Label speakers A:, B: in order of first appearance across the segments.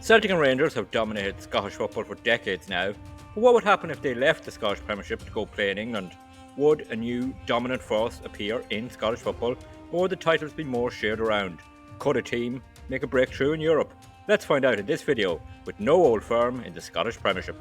A: Celtic and Rangers have dominated Scottish football for decades now, but what would happen if they left the Scottish Premiership to go play in England? Would a new dominant force appear in Scottish football, or would the titles be more shared around? Could a team make a breakthrough in Europe? Let's find out in this video with no old firm in the Scottish Premiership.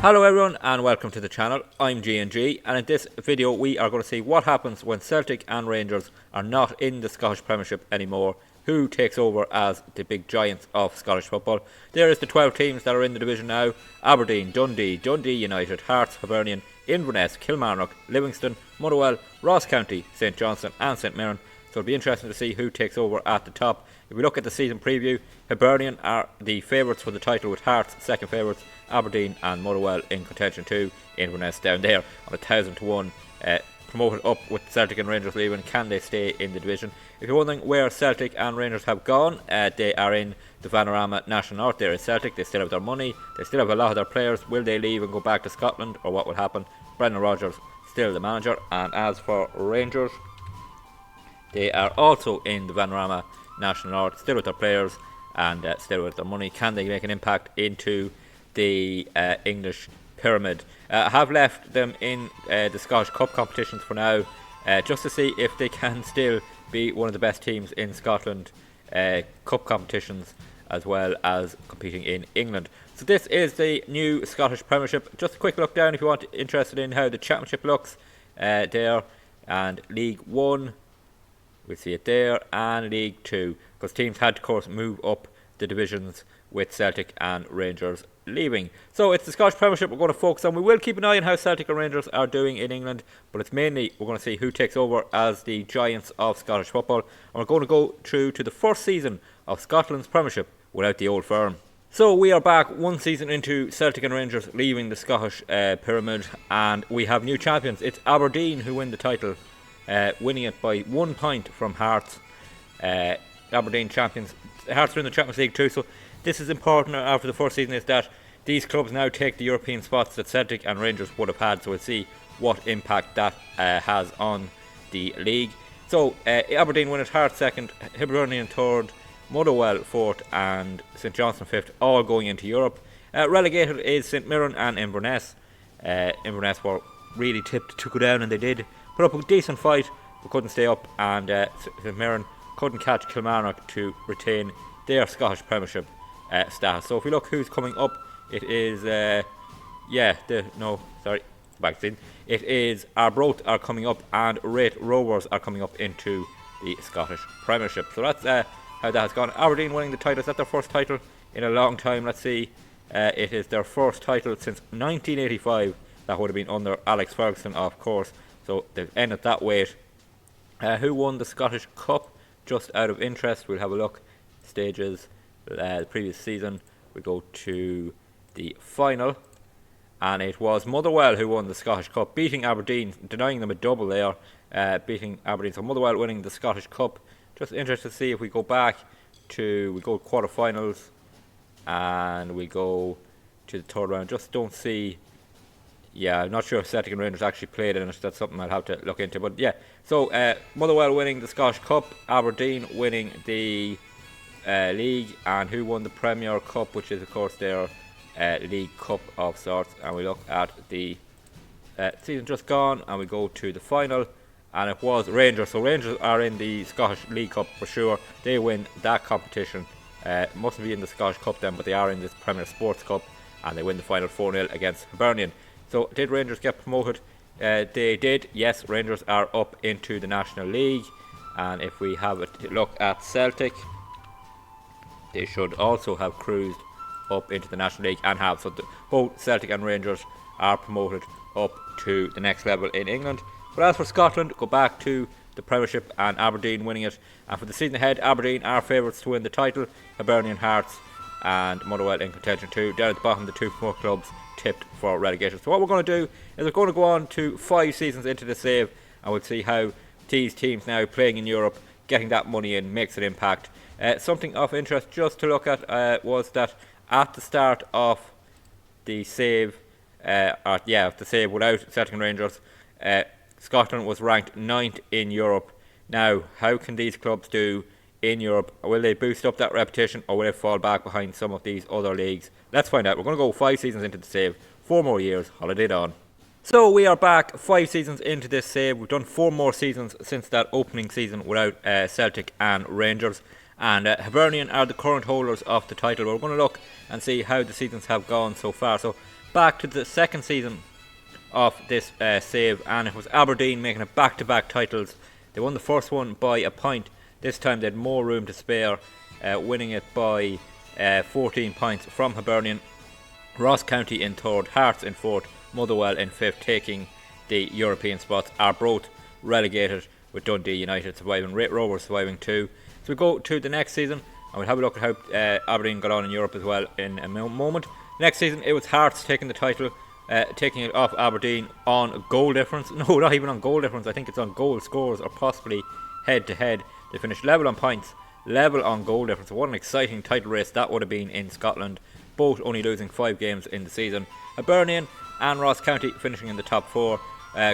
A: Hello everyone and welcome to the channel. I'm G&G, and in this video we are going to see what happens when Celtic and Rangers are not in the Scottish Premiership anymore. Who takes over as the big giants of Scottish football? There is the 12 teams that are in the division now: Aberdeen, Dundee, Dundee United, Hearts, Hibernian, Inverness, Kilmarnock, Livingston, Motherwell, Ross County, St Johnstone and St Mirren. So it'll be interesting to see who takes over at the top. If we look at the season preview, Hibernian are the favourites for the title, with Hearts second favourites, Aberdeen and Motherwell in contention too. Inverness down there on 1,000 to 1. Promoted up with Celtic and Rangers leaving. Can they stay in the division? If you're wondering where Celtic and Rangers have gone, they are in the Vanarama National North. There is Celtic. They still have their money. They still have a lot of their players. Will they leave and go back to Scotland, or what will happen? Brendan Rodgers still the manager. And as for Rangers, they are also in the Vanarama National North, still with their players and still with their money. Can they make an impact into the English pyramid? Have left them in the Scottish Cup competitions for now, just to see if they can still be one of the best teams in Scotland Cup competitions, as well as competing in England. So this is the new Scottish Premiership. Just a quick look down if you want, interested in how the Championship looks there, and League 1. We see it there, and League 2, because teams had to, of course, move up the divisions with Celtic and Rangers leaving. So it's the Scottish Premiership we're going to focus on. We will keep an eye on how Celtic and Rangers are doing in England, but it's mainly we're going to see who takes over as the giants of Scottish football. And we're going to go through to the first season of Scotland's Premiership without the old firm. So we are back one season into Celtic and Rangers leaving the Scottish pyramid, and we have new champions. It's Aberdeen who win the title, winning it by 1 point from Hearts. Aberdeen champions. Hearts are in the Champions League too, so this is important after the first season, is that these clubs now take the European spots that Celtic and Rangers would have had, so we'll see what impact that has on the league. So Aberdeen win it, Hearts second, Hibernian third, Motherwell fourth and St Johnstone fifth, all going into Europe. Relegated is St Mirren and Inverness. Inverness were really tipped to go down, and they did put up a decent fight but couldn't stay up, and St Mirren couldn't catch Kilmarnock to retain their Scottish Premiership status. So if we look who's coming up, it is it is Arbroath are coming up, and Wraith Rovers are coming up into the Scottish Premiership. So that's how that has gone. Aberdeen winning the title. Is that their first title in a long time? Let's see. It is their first title since 1985. That would have been under Alex Ferguson, of course. So they've ended that wait. Who won the Scottish Cup? Just out of interest, we'll have a look. Stages, the previous season. We go to the final, and it was Motherwell who won the Scottish Cup, beating Aberdeen, denying them a double there, beating Aberdeen. So Motherwell winning the Scottish Cup. Just interested to see if we go back to, we go quarterfinals, and we go to the third round. Just don't see. Yeah, I'm not sure if Celtic and Rangers actually played in it. That's something I'll have to look into. But yeah, so Motherwell winning the Scottish Cup, Aberdeen winning the league, and who won the Premier Cup, which is of course their League Cup of sorts. And we look at the season just gone, and we go to the final, and it was Rangers. So Rangers are in the Scottish League Cup for sure. They win that competition. Mustn't be in the Scottish Cup then, but they are in this Premier Sports Cup, and they win the final 4-0 against Hibernian. So did Rangers get promoted? They did. Yes, Rangers are up into the National League. And if we have a look at Celtic, they should also have cruised up into the National League, and have. So both Celtic and Rangers are promoted up to the next level in England. But as for Scotland, go back to the Premiership and Aberdeen winning it. And for the season ahead, Aberdeen are favourites to win the title. Hibernian, Hearts and Motherwell in contention too. Down at the bottom, the two more clubs tipped for relegation. So what we're going to do is we're going to go on to 5 seasons into the save, and we'll see how these teams now playing in Europe, getting that money in, makes an impact. Something of interest just to look at was that at the start of the save, the save without Celtic and Rangers. Scotland was ranked 9th in Europe. Now, how can these clubs do in Europe? Will they boost up that reputation, or will they fall back behind some of these other leagues? Let's find out. We're going to go 5 seasons into the save, 4 more years, holiday on. So we are back 5 seasons into this save. We've done 4 more seasons since that opening season without Celtic and Rangers. And Hibernian are the current holders of the title. We're going to look and see how the seasons have gone so far. So back to the second season of this save, and it was Aberdeen making it back-to-back titles. They won the first one by a point. This time they had more room to spare, winning it by 14 points from Hibernian. Ross County in third, Hearts in fourth, Motherwell in fifth, taking the European spots. Arbroath relegated, with Dundee United surviving, Rovers surviving too. So we go to the next season and we'll have a look at how Aberdeen got on in Europe as well in a moment. Next season it was Hearts taking the title, taking it off Aberdeen on goal difference. No, not even on goal difference. I think it's on goal scores or possibly head to head. They finished level on points, level on goal difference. What an exciting title race that would have been in Scotland. Both only losing 5 games in the season. Hibernian and Ross County finishing in the top 4.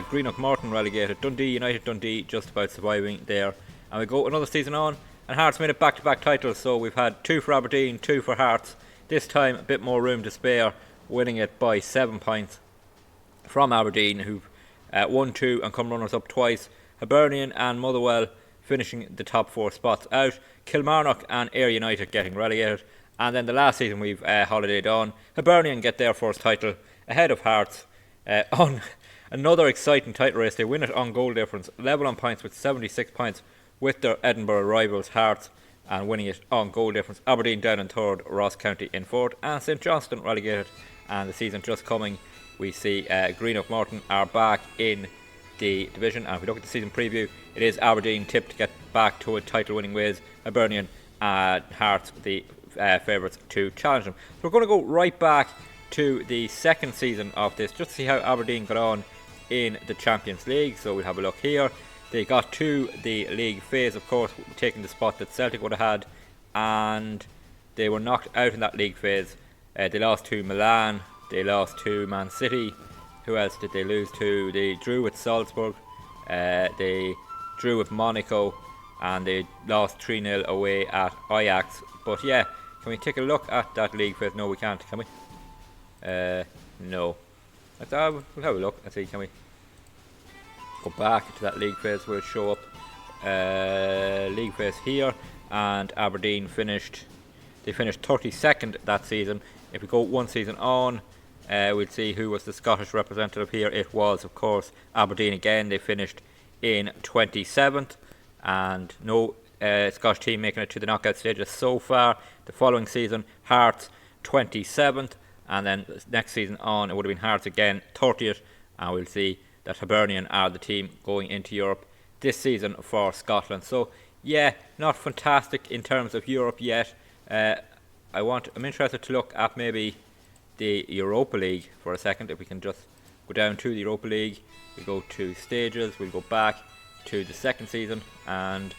A: Greenock Morton relegated. Dundee United, Dundee just about surviving there. And we go another season on, and Hearts made it back-to-back titles. So we've had 2 for Aberdeen, 2 for Hearts. This time a bit more room to spare, winning it by 7 points from Aberdeen, who've won 2 and come runners up twice. Hibernian and Motherwell finishing the top 4 spots out. Kilmarnock and Ayr United getting relegated. And then the last season we've holidayed on. Hibernian get their first title ahead of Hearts on another exciting title race. They win it on goal difference, level on points with 76 points with their Edinburgh rivals Hearts, and winning it on goal difference. Aberdeen down in third, Ross County in fourth, and St Johnstone relegated. And the season just coming, we see Greenock Morton are back in the division. And if we look at the season preview, it is Aberdeen tipped to get back to a title winning ways. Hibernian and Hearts the favourites to challenge them. So we're going to go right back to the second season of this, just to see how Aberdeen got on in the Champions League. So we'll have a look here. They got to the league phase, of course, taking the spot that Celtic would have had, and they were knocked out in that league phase. They lost to Milan, they lost to Man City. Who else did they lose to? They drew with Salzburg, they drew with Monaco, and they lost 3-0 away at Ajax. But yeah, can we take a look at that league phase? No, we can't, can we? No. We'll have a look and see, can we go back to that league phase where it show up. League phase here, and Aberdeen finished 32nd that season. If we go one season on, we'll see who was the Scottish representative here. It was, of course, Aberdeen again. They finished in 27th, and no Scottish team making it to the knockout stages so far. The following season, Hearts 27th, and then next season on, it would have been Hearts again 30th, and we'll see that Hibernian are the team going into Europe this season for Scotland. So yeah, not fantastic in terms of Europe yet. I'm interested to look at maybe the Europa League for a second. If we can just go down to the Europa League, we go to stages, we'll go back to the second season and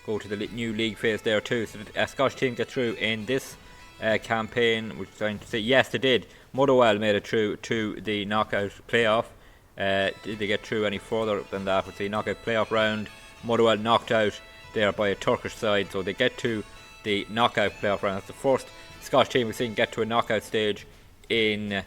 A: go to the new league phase there too. So the Scottish team get through in this campaign. We're trying to say yes, they did. Motherwell made it through to the knockout playoff. Did they get through any further than that? With the knockout playoff round, Motherwell knocked out there by a Turkish side, so they get to the knockout playoff round. That's the first Scottish team we've seen get to a knockout stage in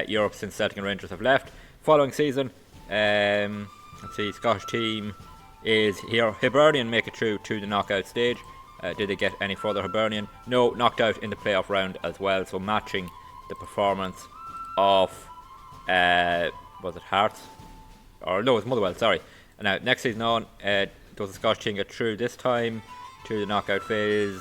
A: Europe since Celtic and Rangers have left. Following season, let's see, Scottish team is here. Hibernian make it through to the knockout stage. Did they get any further? Hibernian? No, knocked out in the playoff round as well, so matching the performance of was it Hearts? Or no, it was Motherwell, sorry. And now next season on, does the Scottish team get through this time to the knockout phase?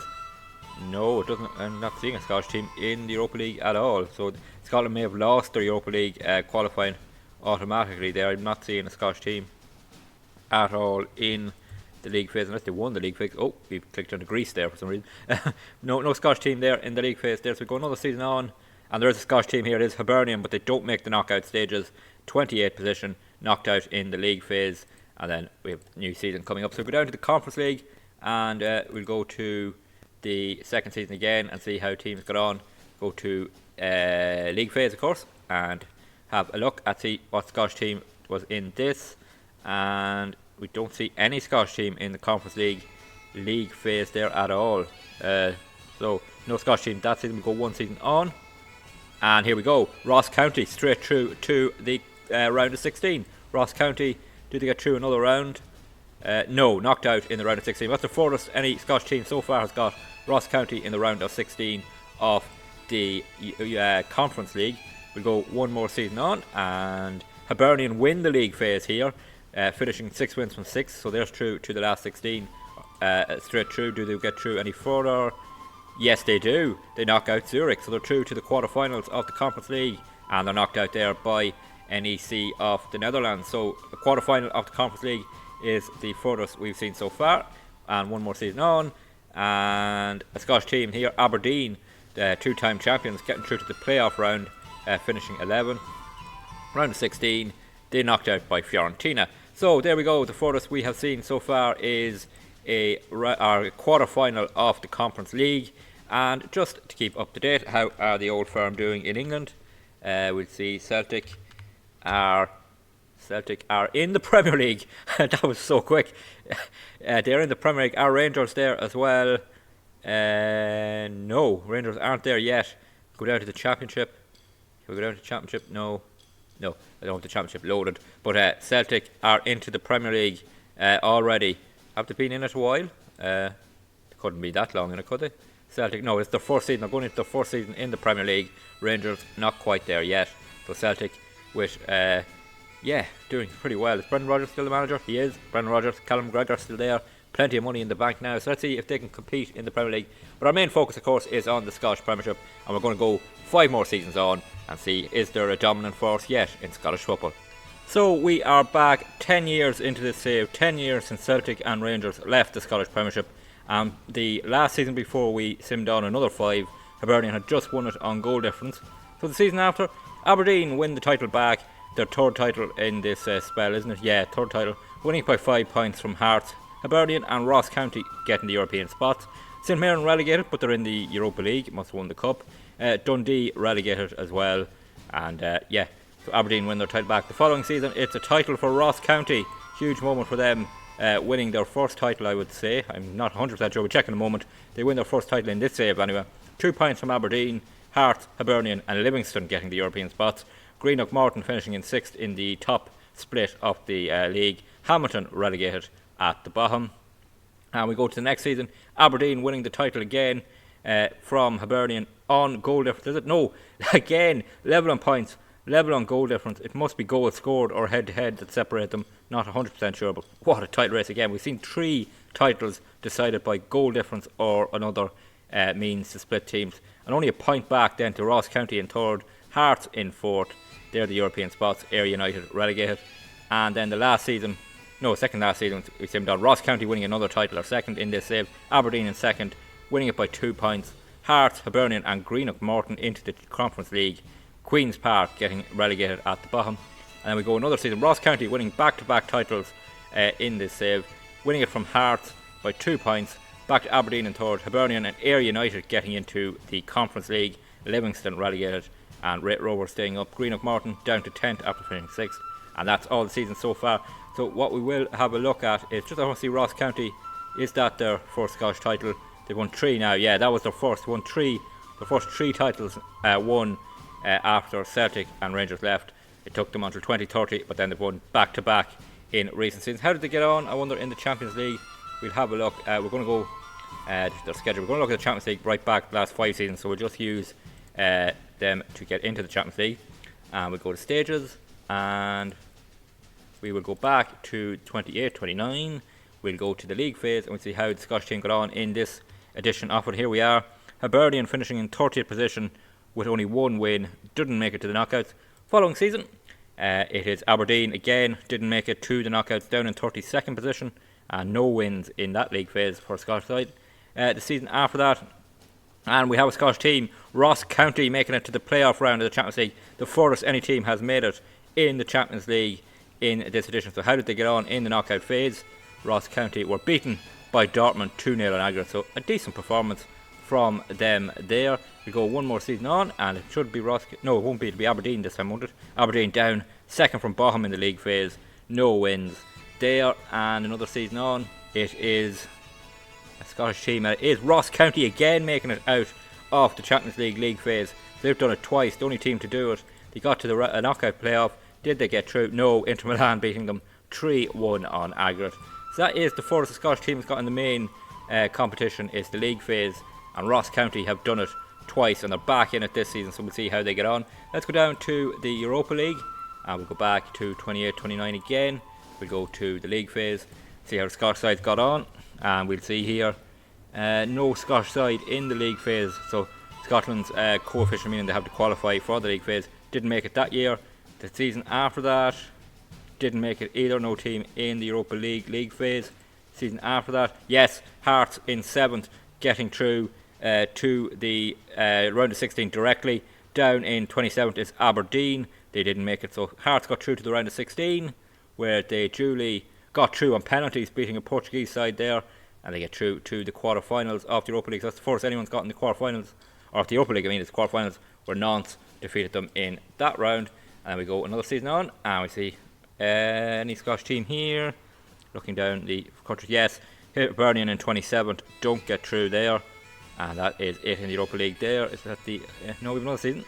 A: No, it doesn't. I'm not seeing a Scottish team in the Europa League at all. So Scotland may have lost their Europa League qualifying automatically there. I'm not seeing a Scottish team at all in the league phase, unless they won the league phase. Oh, we clicked on the Greece there for some reason. No Scottish team there in the league phase there. So we go another season on, and there is a Scottish team here. It is Hibernian, but they don't make the knockout stages. 28th position, knocked out in the league phase, and then we have a new season coming up. So we go down to the Conference League, and we'll go to the second season again and see how teams got on. Go to league phase, of course, and have a look at see what Scottish team was in this, and we don't see any Scottish team in the Conference League phase there at all. So no Scottish team that season. We go one season on, and here we go. Ross County straight through to the round of 16. Ross County, did they get through another round? No, knocked out in the round of 16. That's the furthest any Scottish team so far has got. Ross County in the round of 16 of the Conference League. We'll go one more season on, and Hibernian win the league phase here, finishing 6 wins from 6, so they're through to the last 16, straight through. Do they get through any further? Yes, they do. They knock out Zurich, so they're through to the quarterfinals of the Conference League, and they're knocked out there by NEC of the Netherlands. So the quarterfinal of the Conference League is the furthest we've seen so far, and one more season on. And a Scottish team here, Aberdeen, the two-time champions, getting through to the playoff round, finishing 11. Round of 16, they knocked out by Fiorentina. So there we go. The furthest we have seen so far is our quarter-final of the Conference League. And just to keep up to date, how are the Old Firm doing in England? We'll see Celtic are in the Premier League. That was so quick. They're in the Premier League. Are Rangers there as well? No, Rangers aren't there yet. Go down to the Championship. Can we go down to the Championship? No, I don't have the Championship loaded. But Celtic are into the Premier League already. Have they been in it a while? They couldn't be that long in it, could they? Celtic, no, it's their first season. They're going into their first season in the Premier League. Rangers not quite there yet. So Celtic with doing pretty well. Is Brendan Rodgers still the manager? He is. Brendan Rodgers, Callum McGregor still there. Plenty of money in the bank now. So let's see if they can compete in the Premier League. But our main focus, of course, is on the Scottish Premiership. And we're going to go 5 more seasons on and see, is there a dominant force yet in Scottish football? So we are back 10 years into this save. 10 years since Celtic and Rangers left the Scottish Premiership. The last season before we simmed on another 5, Hibernian had just won it on goal difference. So the season after, Aberdeen win the title back. Their third title in this spell, isn't it? Yeah, third title. Winning by 5 points from Hearts. Hibernian and Ross County getting the European spots. St Mirren relegated, but they're in the Europa League. Must have won the cup. Dundee relegated as well. And so Aberdeen win their title back. The following season, it's a title for Ross County. Huge moment for them. Winning their first title, I would say. I'm not 100% sure. We'll check in a moment. They win their first title in this save anyway. 2 points from Aberdeen, Hearts, Hibernian and Livingston getting the European spots. Greenock Morton finishing in 6th in the top split of the league. Hamilton relegated at the bottom. And we go to the next season. Aberdeen winning the title again from Hibernian on goal difference. Is it? No. Again, level on points, level on goal difference. It must be goals scored or head-to-head that separate them. Not 100% sure, but what a title race again. We've seen 3 titles decided by goal difference or another means to split teams. And only a point back then to Ross County in 3rd, Hearts in 4th. They're the European spots. Ayr United relegated. And then second last season, we simmed on Ross County winning another title, or 2nd in this save. Aberdeen in 2nd, winning it by 2 points. Hearts, Hibernian and Greenock Morton into the Conference League. Queen's Park getting relegated at the bottom. And then we go another season. Ross County winning back-to-back titles in this save. Winning it from Hearts by 2 points. Back to Aberdeen in 3rd. Hibernian and Ayr United getting into the Conference League. Livingston relegated. And Rate Rovers staying up. Greenock Morton down to 10th after finishing 6th. And that's all the season so far. So what we will have a look at is just I want to see Ross County. Is that their first Scottish title? They've won 3 now. Yeah, that was their first. Won 3. The first 3 titles won after Celtic and Rangers left. It took them until 2030, but then they've won back-to-back in recent seasons. How did they get on? I wonder in the Champions League. We'll have a look. We're going to go their schedule. We're going to look at the Champions League right back the last 5 seasons. So we'll just use them to get into the Champions League. And we'll go to stages. And we will go back to 28-29. We'll go to the league phase and we'll see how the Scottish team got on in this edition of it. Here we are. Hibernian finishing in 30th position with only 1 win. Didn't make it to the knockouts. Following season, it is Aberdeen again. Didn't make it to the knockouts. Down in 32nd position. And no wins in that league phase for Scottish side. The season after that, and we have a Scottish team, Ross County, making it to the playoff round of the Champions League. The furthest any team has made it in the Champions League in this edition. So how did they get on in the knockout phase? Ross County were beaten by Dortmund 2-0 in aggregate. So a decent performance from them there. We go one more season on, and it should be Ross. No, it won't be. It'll be Aberdeen this time, won't it? Aberdeen down, second from bottom in the league phase, no wins there. And another season on, it is a Scottish team. It is Ross County again making it out of the Champions League phase. They've done it twice, the only team to do it. They got to the knockout playoff. Did they get through? No. Inter Milan beating them 3-1 on aggregate. So that is the furthest the Scottish team has got in the main competition, is the league phase, and Ross County have done it twice and they're back in it this season, so we'll see how they get on. Let's go down to the Europa League and we'll go back to 28-29 again. We'll go to the league phase, see how the Scottish sides got on, and we'll see here no Scottish side in the league phase, so Scotland's coefficient, meaning they have to qualify for the league phase, didn't make it that year. The season after that didn't make it either, no team in the Europa League phase. Season after that, yes, Hearts in 7th, getting through to the round of 16 directly. Down in 27th is Aberdeen, they didn't make it, so Hearts got through to the round of 16, where they duly got through on penalties, beating a Portuguese side there, and they get through to the quarterfinals of the Europa League. So that's the first anyone's got in the quarterfinals, or of the Europa League, I mean, it's quarterfinals, where Nantes defeated them in that round. And we go another season on, and we see any Scottish team here. Looking down the country, yes, Hibernian in 27th, don't get through there, and that is it in the Europa League there. Is that the no, we have another season,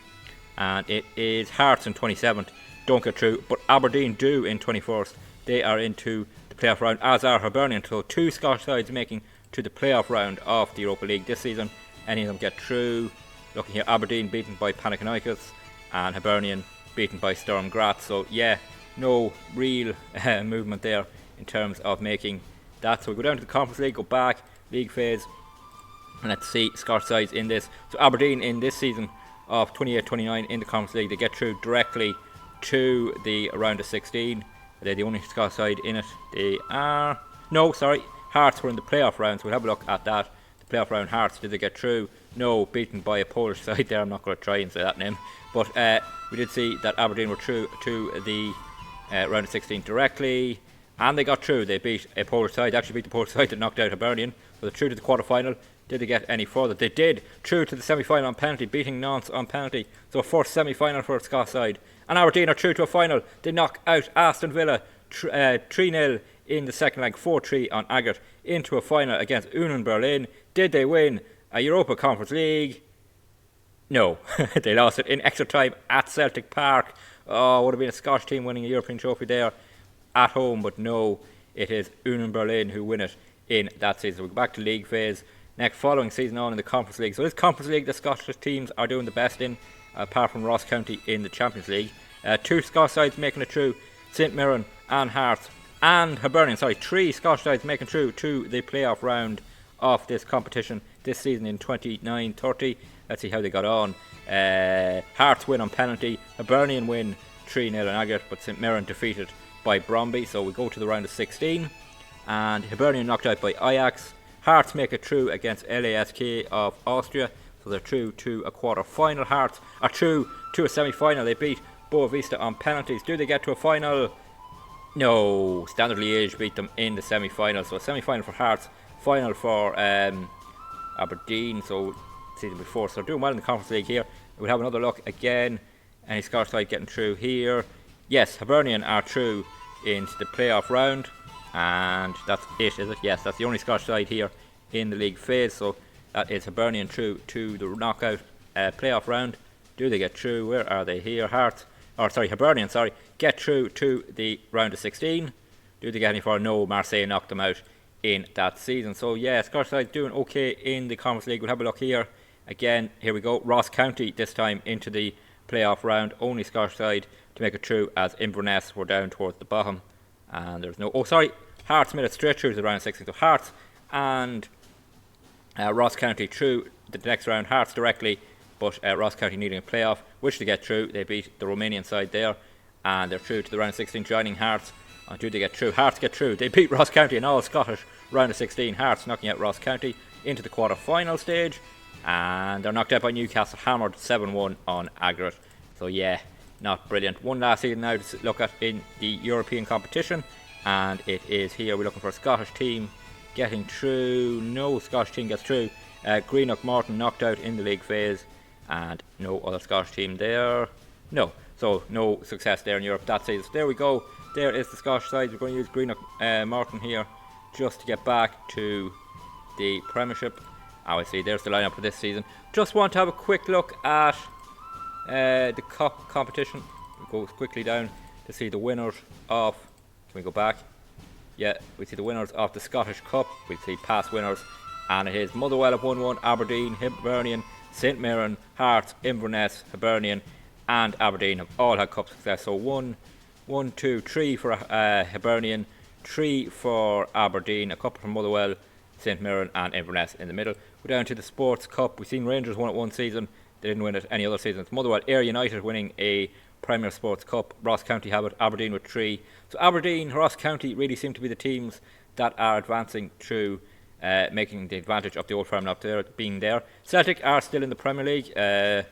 A: and it is Hearts in 27th, don't get through, but Aberdeen do in 21st. They are into the playoff round, as are Hibernian. So two Scottish sides making to the playoff round of the Europa League this season. Any of them get through. Looking here, Aberdeen beaten by Panathinaikos, and Hibernian beaten by Sturm Graz. So yeah, no real movement there in terms of making that. So we go down to the Conference League, go back, league phase, and let's see Scottish sides in this. So Aberdeen in this season of 28-29 in the Conference League, they get through directly to the round of 16. They're the only Scottish side in it. They are... No, sorry, Hearts were in the playoff round, so we'll have a look at that. The playoff round, Hearts, did they get through? No, beaten by a Polish side there. I'm not going to try and say that name. But we did see that Aberdeen were through to the round of 16 directly, and they got through. They beat a Polish side, actually beat the Polish side that knocked out Hibernian. So they're through to the quarter-final. Did they get any further? They did. Through to the semi-final on penalty, beating Nantes on penalty. So first semi-final for a Scots side. And Aberdeen are through to a final. They knock out Aston Villa 3-0 in the second leg, 4-3 on aggregate, into a final against Union Berlin. Did they win a Europa Conference League? No. They lost it in extra time at Celtic Park. Oh, would have been a Scottish team winning a European trophy there at home, but no, it is Union Berlin who win it in that season. We go back to league phase. Next following season on in the Conference League. So this Conference League the Scottish teams are doing the best in, apart from Ross County in the Champions League. Two Scottish sides making it through, St Mirren and Hearts and Hibernian. Sorry, three Scottish sides making through to the playoff round of this competition this season in 29-30. Let's see how they got on. Hearts win on penalty, Hibernian win 3-0 on aggregate, but St Mirren defeated by Bromby. So we go to the round of 16, and Hibernian knocked out by Ajax. Hearts make it through against LASK of Austria, so they're through to a quarter-final. Hearts are through to a semi-final. They beat Boavista on penalties. Do they get to a final? No. Standard Liège beat them in the semi-final. So a semi-final for Hearts, final for Aberdeen. So season before, so they're doing well in the Conference League here. We'll have another look again. Any Scottish side getting through here? Yes, Hibernian are through into the playoff round. And that's it, is it? Yes, that's the only Scottish side here in the league phase. So that is Hibernian through to the knockout playoff round. Do they get through? Where are they here? Hibernian, get through to the round of 16. Do they get any further? No, Marseille knocked them out in that season. So yeah, Scottish side doing okay in the Conference League. We'll have a look here. Again, here we go. Ross County this time into the playoff round. Only Scottish side to make it through, as Inverness were down towards the bottom. And there's no... Hearts made it straight through to the round of 16. So Hearts and Ross County through the next round. Hearts directly, but Ross County needing a playoff, which to get through. They beat the Romanian side there, and they're through to the round of 16, joining Hearts. And do they get through? Hearts get through. They beat Ross County in all Scottish round of 16. Hearts knocking out Ross County into the quarter-final stage, and they're knocked out by Newcastle, hammered 7-1 on aggregate. So yeah, not brilliant. One last season now to look at in the European competition, and it is here. We're looking for a Scottish team getting through. No Scottish team gets through. Greenock Morton knocked out in the league phase, and no other Scottish team there. No, so no success there in Europe that season. So there we go. There is the Scottish side. We're going to use Greenock Morton here just to get back to the Premiership. Obviously, there's the lineup for this season. Just want to have a quick look at the cup competition. We'll go quickly down to see the winners of. Can we go back? Yeah, we see the winners of the Scottish Cup. We see past winners, and it is Motherwell have won one, Aberdeen, Hibernian, St Mirren, Hearts, Inverness, Hibernian, and Aberdeen have all had cup success. So 1, 2, 3 for Hibernian, 3 for Aberdeen, a couple from Motherwell, St Mirren, and Inverness in the middle. We're down to the Sports Cup. We've seen Rangers won it one season. They didn't win it any other season. It's Motherwell Ayr United winning a Premier Sports Cup. Ross County have it, Aberdeen with 3. So Aberdeen, Ross County really seem to be the teams that are advancing through, making the advantage of the Old Firm up there being there. Celtic are still in the Premier League. Where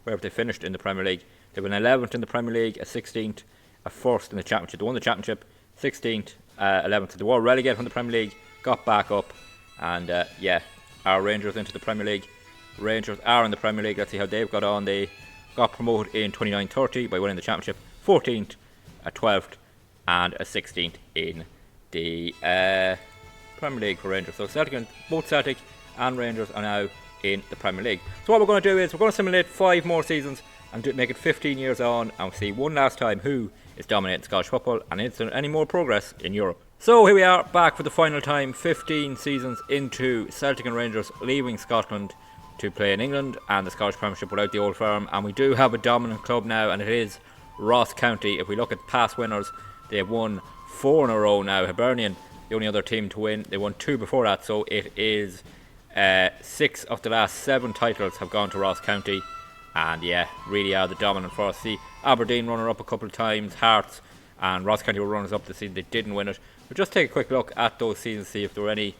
A: have they finished in the Premier League? They were an 11th in the Premier League, a 16th, a 1st in the Championship. They won the Championship, 16th, 11th. They were relegated from the Premier League, got back up, and our Rangers into the Premier League. Rangers are in the Premier League. Let's see how they've got on. They got promoted in 29-30 by winning the Championship, 14th, a 12th, and a 16th in the Premier League for Rangers. So both Celtic and Rangers are now in the Premier League. So what we're going to do is we're going to simulate 5 more seasons and make it 15 years on, and we'll see one last time who is dominating Scottish football and is there any more progress in Europe. So here we are back for the final time, 15 seasons into Celtic and Rangers leaving Scotland to play in England and the Scottish Premiership without the Old Firm, and we do have a dominant club now, and it is Ross County. If we look at past winners, they have won 4 in a row now. Hibernian, the only other team to win, they won 2 before that, so it is 6 of the last 7 titles have gone to Ross County, and yeah, really are the dominant force. See, Aberdeen runner up a couple of times, Hearts and Ross County were runners up this season. They didn't win it. But just take a quick look at those seasons, see if there were any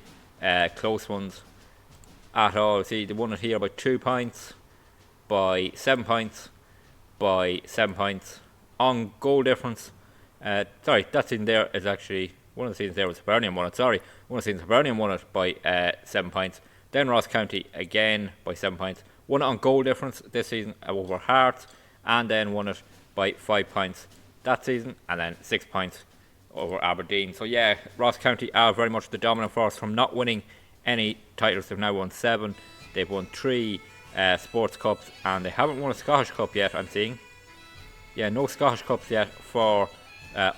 A: close ones at all. See, they won it here by 2 points, by 7 points, by 7 points on goal difference. Sorry, that season there is actually one of the seasons there was Hibernian won it. Sorry, one of the seasons Hibernian won it by 7 points. Then Ross County again by 7 points. Won it on goal difference this season over Hearts, and then won it by 5 points that season, and then 6 points over Aberdeen. So yeah, Ross County are very much the dominant force from not winning any titles. They've now won 7. They've won 3 Sports Cups, and they haven't won a Scottish Cup yet, I'm seeing. Yeah, no Scottish Cups yet for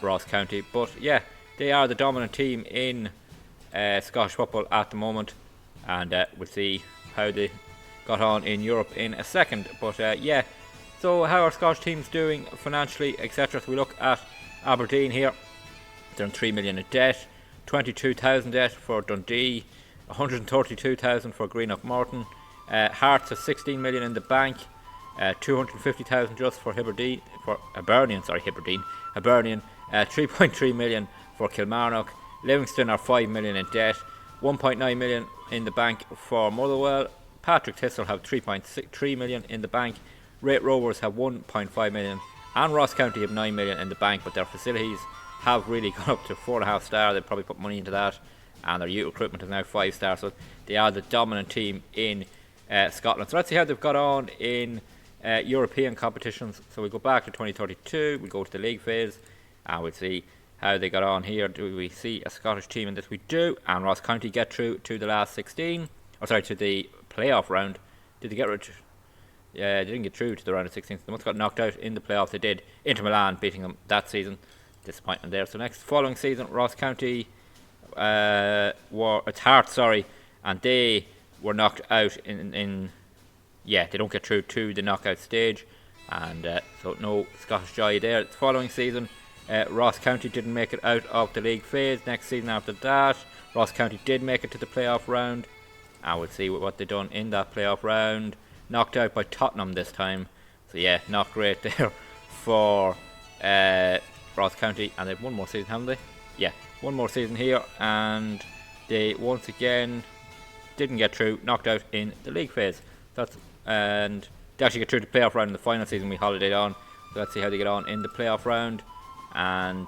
A: Ross County. But yeah, they are the dominant team in Scottish football at the moment, and we'll see how they got on in Europe in a second. But yeah, so how are Scottish teams doing financially, etc. So we look at Aberdeen here. They're in 3 million in debt, 22,000 debt for Dundee, 132,000 for Greenock Morton. Hearts have 16 million in the bank, 250,000 just for Hibernian, 3.3 million for Kilmarnock. Livingston are 5 million in debt, 1.9 million in the bank for Motherwell. Patrick Thistle have 3.3 million in the bank. Rate Rovers have 1.5 million, and Ross County have 9 million in the bank, but their facilities have really gone up to 4.5 star. They probably put money into that, and their youth recruitment is now 5 star. So they are the dominant team in Scotland. So let's see how they've got on in European competitions. So we go back to 2032. We go to the league phase, and we'll see how they got on here. Do we see a Scottish team in this? We do, and Ross County get through to the last 16. To the playoff round. Did they get rid? Yeah, they didn't get through to the round of 16. They must have got knocked out in the playoffs. They did. Inter Milan beating them that season. Disappointment there. So next following season, Ross County it's Hearts, and they were knocked out in they don't get through to the knockout stage, and so no Scottish joy there. The following season, Ross County didn't make it out of the league phase. Next season after that, Ross County did make it to the playoff round, and we'll see what they've done in that playoff round. Knocked out by Tottenham this time, so yeah, not great there for Ross County, and they've one more season, haven't they? Yeah, one more season here, and they once again didn't get through, knocked out in the league phase. And they actually get through the playoff round in the final season we holidayed on. So let's see how they get on in the playoff round, and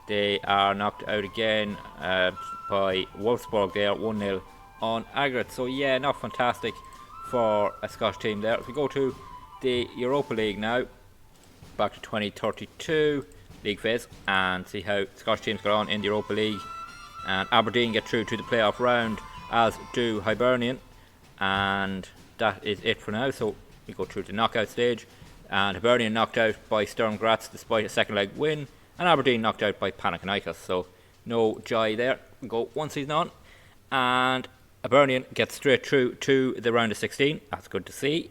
A: they are knocked out again by Wolfsburg there, 1-0 on aggregate. So yeah, not fantastic for a Scottish team there. If we go to the Europa League now, back to 2032 league phase, and see how Scottish teams got on in the Europa League. And Aberdeen get through to the playoff round, as do Hibernian, and that is it for now. So we go through the knockout stage, and Hibernian knocked out by Sturm Graz despite a second leg win, and Aberdeen knocked out by Panathinaikos. So no joy there. We go one season on, and Hibernian gets straight through to the round of 16. That's good to see.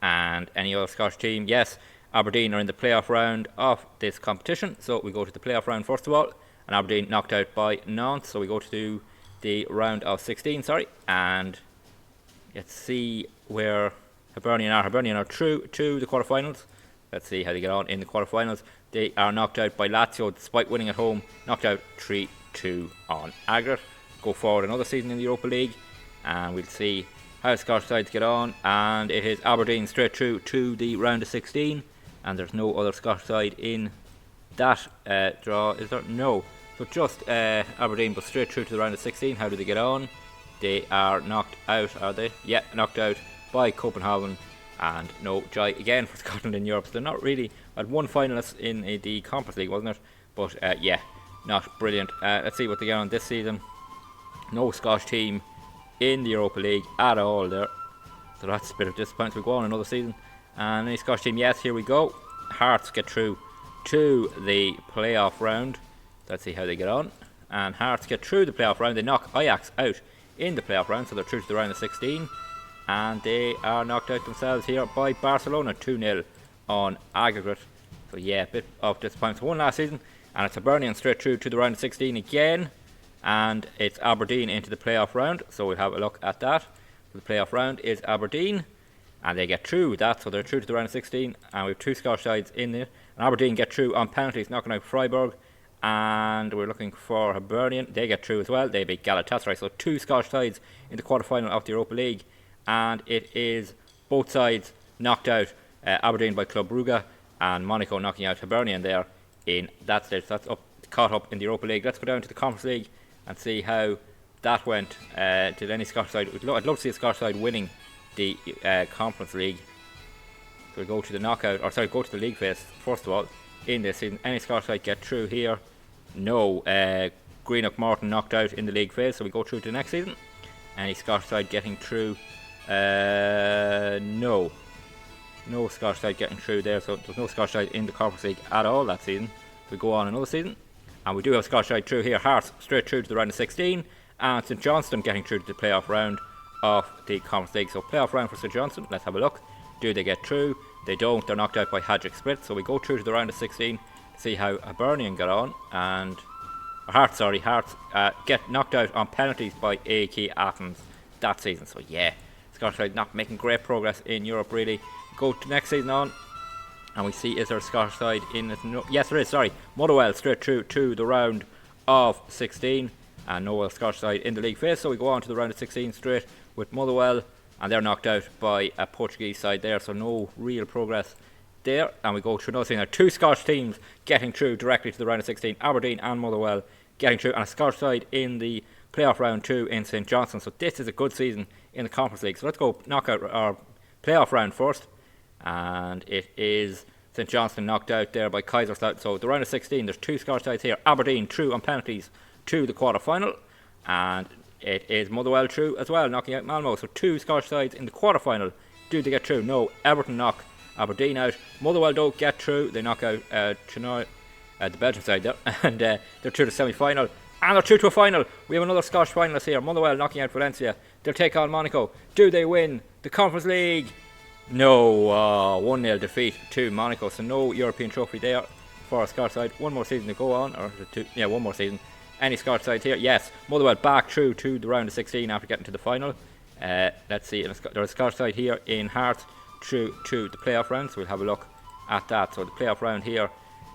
A: And any other Scottish team, yes, Aberdeen are in the playoff round of this competition. So we go to the playoff round first of all, and Aberdeen knocked out by Nantes. So we go to the round of 16, and let's see where Hibernian are. Hibernian are through to the quarterfinals. Let's see how they get on in the quarterfinals. They are knocked out by Lazio despite winning at home, knocked out 3-2 on aggregate. Go forward another season in the Europa League, and we'll see how Scottish sides get on. And it is Aberdeen straight through to the round of 16, and there's no other Scottish side in that draw, is there? No. So just Aberdeen, but straight through to the round of 16. How do they get on? They are knocked out, are they? Yeah, knocked out by Copenhagen, and no joy again for Scotland in Europe. So they're not really, had one finalist in the Conference League, wasn't it? But yeah, not brilliant. Let's see what they get on this season. No Scottish team in the Europa League at all there, so that's a bit of disappointment. We go on another season, and any Scottish team, yes, here we go. Hearts get through to the playoff round. Let's see how they get on. And Hearts get through the playoff round. They knock Ajax out in the playoff round, so they're through to the round of 16, and they are knocked out themselves here by Barcelona 2-0 on aggregate. So yeah, a bit of disappointment. So one last season, and it's Hibernian straight through to the round of 16 again, and it's Aberdeen into the playoff round. So we'll have a look at that. So the playoff round is Aberdeen, and they get through that, so they're through to the round of 16, and we have two Scottish sides in there. And Aberdeen get through on penalties, knocking out Freiburg, and we're looking for Hibernian. They get through as well. They beat Galatasaray. So two Scottish sides in the quarterfinal of the Europa League, and it is both sides knocked out. Aberdeen by Club Brugge, and Monaco knocking out Hibernian there in that stage. So that's caught up in the Europa League. Let's go down to the Conference League and see how that went. Did any Scottish side? I'd love to see a Scottish side winning the Conference League. So we go to the knockout, or sorry, go to the league phase first of all in this season. Any Scottish side get through here? No. Greenock Morton knocked out in the league phase, so we go through to the next season. Any Scottish side getting through? No. No Scottish side getting through there, so there's no Scottish side in the Conference League at all that season. We go on another season, and we do have a Scottish side through here. Hearts straight through to the round of 16, and St Johnstone getting through to the playoff round of the Conference League. So playoff round for St Johnstone. Let's have a look. Do they get through? They don't. They're knocked out by Hajduk Split. So we go through to the round of 16 to see how Hibernian got on, and Hearts get knocked out on penalties by AEK Athens that season. So yeah, Scottish side not making great progress in Europe really. Go to next season on, and we see, is there a Scottish side in it? No, yes there is, sorry. Motherwell straight through to the round of 16, and no Scottish side in the league phase. So we go on to the round of 16 straight with Motherwell, and they're knocked out by a Portuguese side there, so no real progress there. And we go through another season. There are two Scottish teams getting through directly to the round of 16, Aberdeen and Motherwell getting through, and a Scottish side in the playoff round 2 in St Johnstone. So this is a good season in the Conference League. So let's go knockout our playoff round first, and it is St Johnstone knocked out there by Kaiserslautern. So the round of 16, there's two Scottish sides here. Aberdeen through on penalties to the quarter-final, and it is Motherwell through as well, knocking out Malmo. So two Scottish sides in the quarter-final. Do they get through? No. Everton knock Aberdeen out. Motherwell don't get through. They knock out Chinoy, the Belgian side there, and they're through to the semi-final, and they're through to a final. We have another Scottish finalist here. Motherwell knocking out Valencia. They'll take on Monaco. Do they win the Conference League? No. 1-0 defeat to Monaco. So no European trophy there for a Scottish side. One more season to go on, or two, yeah, one more season. Any Scottish side here? Yes. Motherwell back through to the round of 16 after getting to the final. Let's see. There's a Scottish side here in Hearts through to the playoff round. So we'll have a look at that. So the playoff round here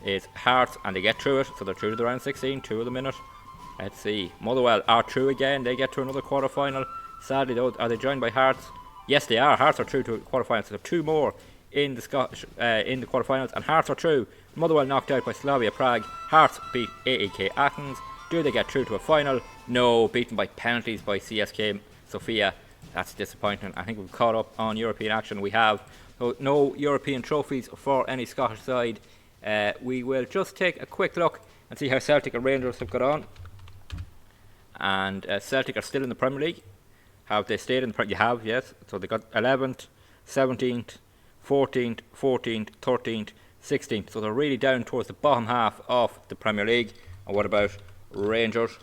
A: is Hearts, and they get through it. So they're through to the round 16. 2 of them in it. Let's see. Motherwell are through again. They get to another quarter final. Sadly though, are they joined by Hearts? Yes, they are. Hearts are through to quarter finals. So there are 2 more in the Scottish in the quarter finals, and Hearts are through. Motherwell knocked out by Slavia Prague. Hearts beat AEK Athens. Do they get through to a final? No, beaten by penalties by CSK Sofia. That's disappointing. I think we've caught up on European action. We have no European trophies for any Scottish side. We will just take a quick look and see how Celtic and Rangers have got on. And Celtic are still in the Premier League. Have they stayed in the Premier League? You have, yes. So they got 11th, 17th, 14th, 14th, 13th, 16th. So they're really down towards the bottom half of the Premier League. And what about Rangers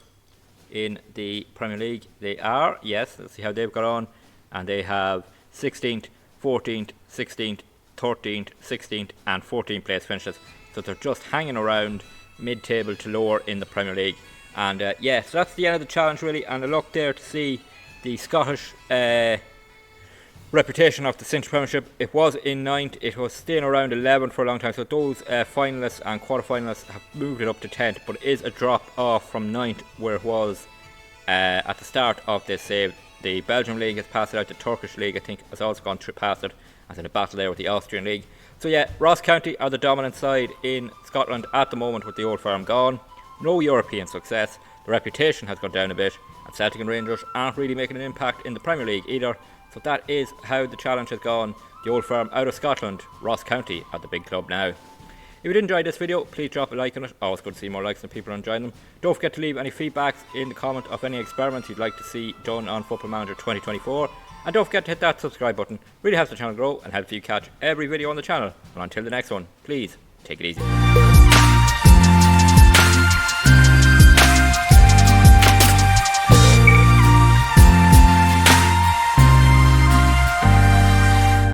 A: in the Premier League? They are, yes. Let's see how they've got on. And they have 16th, 14th, 16th, 13th, 16th and 14th place finishes. So they're just hanging around mid-table to lower in the Premier League. And so that's the end of the challenge really. And a look there to see the Scottish reputation of the Cinch Premiership. It was in 9th, it was staying around 11th for a long time. So those finalists and quarter-finalists have moved it up to 10th. But it is a drop off from 9th where it was at the start of this save. The Belgian League has passed it out. The Turkish League, I think, has also gone past it. As in a battle there with the Austrian League. So yeah, Ross County are the dominant side in Scotland at the moment with the Old Firm gone. No European success. The reputation has gone down a bit. And Celtic and Rangers aren't really making an impact in the Premier League either. So that is how the challenge has gone. The Old Firm out of Scotland. Ross County are the big club now. If you did enjoy this video, please drop a like on it. Always good to see more likes and people enjoying them. Don't forget to leave any feedbacks in the comment of any experiments you'd like to see done on Football Manager 2024. And don't forget to hit that subscribe button. Really helps the channel grow and helps you catch every video on the channel. And until the next one, please take it easy.